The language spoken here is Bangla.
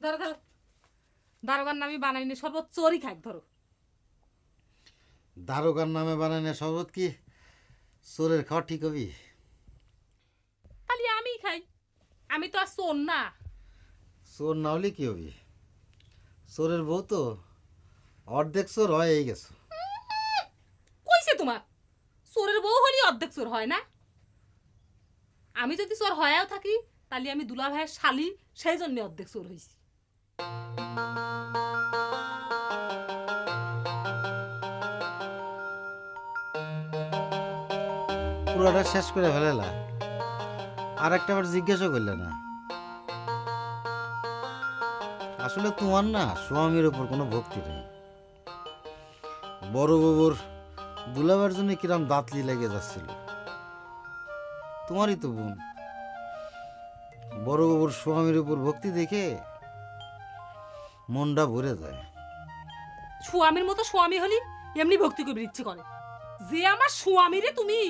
ধরো ধরো, দারোগার নামে বানাইনি শরবত চোরই খাক। ধরো। দারোগার নামে বানানো শরবত কি চোরের খাওয়া ঠিক হবি? তাহলে আমি খাই, আমি তো আর চোর না। চোর না হলে কি হবি? চোরের বউ তো অর্ধেক চোর হয়ে গেছে। কইছে তোমার চোরের বউ হলি অর্ধেক চোর হয় না? আমি যদি চোর হয়েও থাকি তাহলে আমি দুলা ভাইয়ের শালি, সেই জন্য অর্ধেক চোর হয়েছি। পুরোটা শেষ করে ফেলেলা, আর একটা বার জিজ্ঞাসা করলে না। আসলে তোমার না স্বামীর উপর কোনো ভক্তি নেই। বড় বাবুর দুলাবার জন্য কিরম দাঁতলি লেগে যাচ্ছিল। তোমারই তো বোন, বড় বাবুর স্বামীর উপর ভক্তি দেখে মনটা ভরে যায়। স্বামীর মতো স্বামী হলি এমনি ভক্তি করবি ইচ্ছে করে যে আমার স্বামী রে তুমি